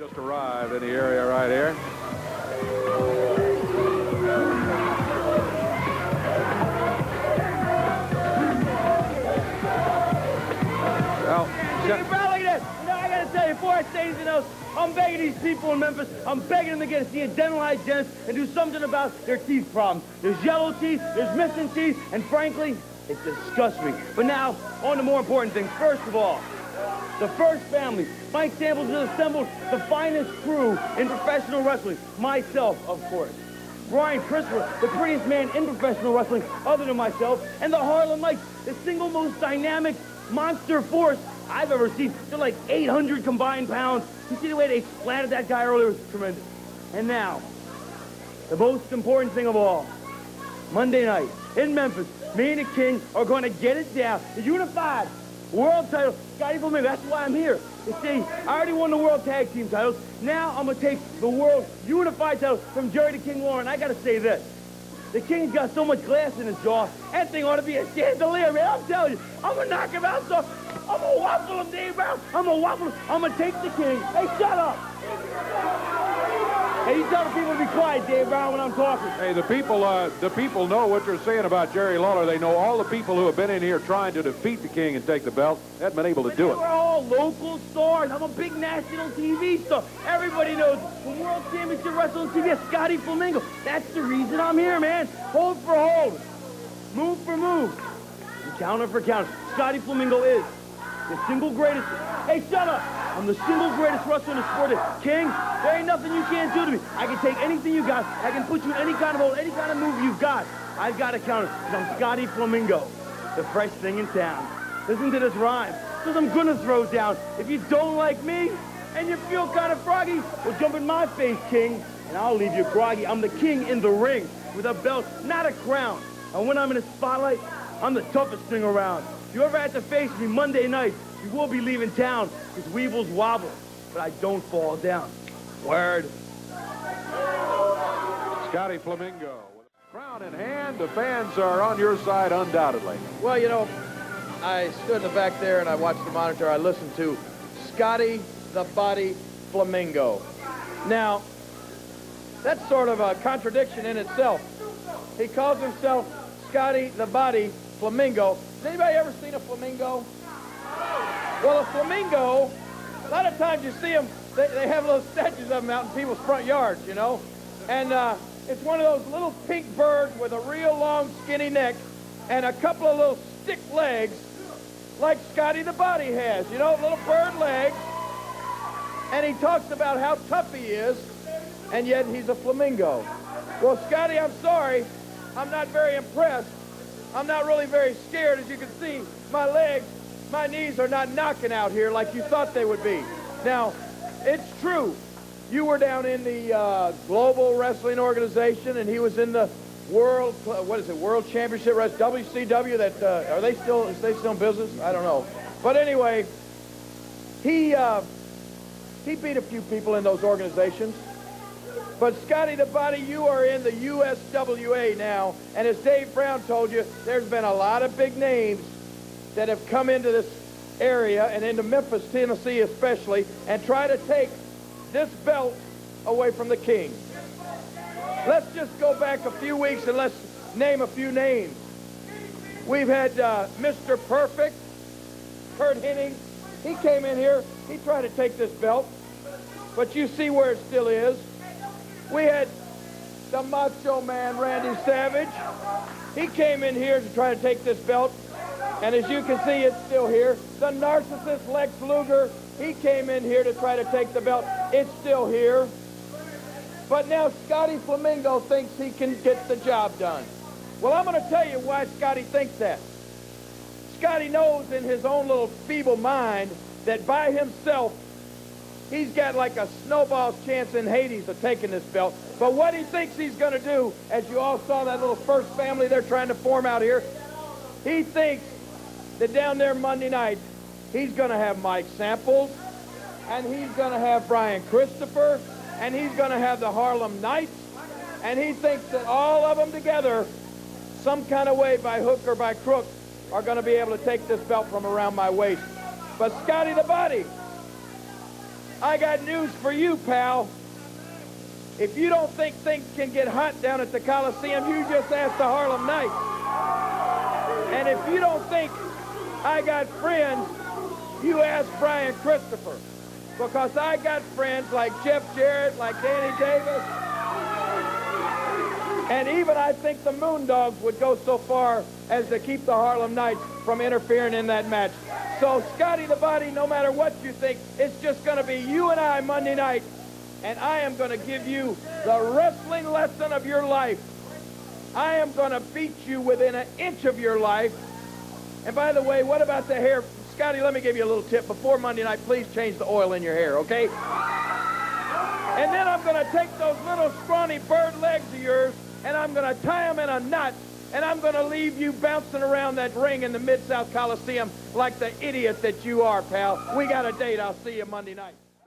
Just arrived in the area right here. Well, I gotta tell you, before I say anything else, I'm begging these people in Memphis, I'm begging them to get to see a dental hygienist and do something about their teeth problems. There's yellow teeth, there's missing teeth, and frankly, it disgusts me. But now, on to more important things. First of all, the first family. Mike Samples has assembled the finest crew in professional wrestling. Myself, of course. Brian Christopher, the prettiest man in professional wrestling other than myself. And the Harlem Knights, the single most dynamic monster force I've ever seen. They're like 800 combined pounds. You see the way they splattered that guy earlier? It was tremendous. And now, the most important thing of all. Monday night in Memphis, me and the King are going to get it down. The unified world title, Scotty Flamingo. That's why I'm here. You see, I already won the world tag team titles. Now I'm going to take the world unified title from Jerry the King Lawler. And I got to say this. The King's got so much glass in his jaw, that thing ought to be a chandelier, man. I'm telling you, I'm going to knock him out, so I'm going to waffle him, Dave Brown. I'm going to waffle him. I'm going to take the King. Hey, shut up. Hey, you tell the people to be quiet, Dave Brown, when I'm talking. Hey, the people know what you're saying about Jerry Lawler. They know all the people who have been in here trying to defeat the King and take the belt. They haven't been able to do it. We're all local stars. I'm a big national TV star. Everybody knows the World Championship Wrestling TV is Scotty Flamingo. That's the reason I'm here, man. Hold for hold. Move for move. And counter for counter. Scotty Flamingo is the single greatest. Hey, shut up. I'm the single greatest wrestler in the sport. King, there ain't nothing you can't do to me. I can take anything you got. I can put you in any kind of hold, any kind of move you've got. I've got a counter, because I'm Scotty Flamingo, the fresh thing in town. Listen to this rhyme, because I'm gonna throw down. If you don't like me, and you feel kind of froggy, well, jump in my face, King, and I'll leave you groggy. I'm the king in the ring, with a belt, not a crown. And when I'm in the spotlight, I'm the toughest thing around. If you ever had to face me Monday night, you will be leaving town, because weevils wobble, but I don't fall down. Word. Scotty Flamingo. With a crown in hand, the fans are on your side undoubtedly. Well, you know, I stood in the back there and I watched the monitor. I listened to Scotty the Body Flamingo. Now, that's sort of a contradiction in itself. He calls himself Scotty the Body Flamingo. Has anybody ever seen a flamingo? Well, a flamingo, a lot of times you see them, they have little statues of them out in people's front yards, you know? And it's one of those little pink birds with a real long, skinny neck and a couple of little stick legs like Scotty the Body has, you know, little bird legs. And he talks about how tough he is, and yet he's a flamingo. Well, Scotty, I'm sorry. I'm not very impressed. I'm not really very scared. As you can see, my legs, my knees are not knocking out here like you thought they would be. Now, it's true. You were down in the Global Wrestling Organization, and he was in the World, World Championship Wrestling, WCW. That is they still in business? I don't know. But anyway, he beat a few people in those organizations. But Scotty the Body, you are in the USWA now, and as Dave Brown told you, there's been a lot of big names that have come into this area and into Memphis, Tennessee especially, and try to take this belt away from the King. Let's just go back a few weeks and let's name a few names. We've had Mr. Perfect, Kurt Hennig. He came in here, he tried to take this belt, but you see where it still is. We had the Macho Man, Randy Savage. He came in here to try to take this belt, and as you can see, it's still here. The narcissist Lex Luger, he came in here to try to take the belt. It's still here. But now Scotty Flamingo thinks he can get the job done. Well, I'm going to tell you why Scotty thinks that. Scotty knows in his own little feeble mind that by himself, he's got like a snowball's chance in Hades of taking this belt. But what he thinks he's going to do, as you all saw that little first family they're trying to form out here, he thinks that down there Monday night, he's going to have Mike Samples, and he's going to have Brian Christopher, and he's going to have the Harlem Knights, and he thinks that all of them together, some kind of way, by hook or by crook, are going to be able to take this belt from around my waist. But Scotty the Body, I got news for you, pal. If you don't think things can get hot down at the Coliseum, you just ask the Harlem Knights. And if you don't think I got friends, you ask Brian Christopher. Because I got friends like Jeff Jarrett, like Danny Davis. And even I think the Moondogs would go so far as to keep the Harlem Knights from interfering in that match. So, Scotty the Body, no matter what you think, it's just going to be you and I Monday night. And I am going to give you the wrestling lesson of your life. I am going to beat you within an inch of your life. And by the way, what about the hair? Scotty, let me give you a little tip. Before Monday night, please change the oil in your hair, okay? And then I'm going to take those little scrawny bird legs of yours, and I'm going to tie them in a knot, and I'm going to leave you bouncing around that ring in the Mid-South Coliseum like the idiot that you are, pal. We got a date. I'll see you Monday night.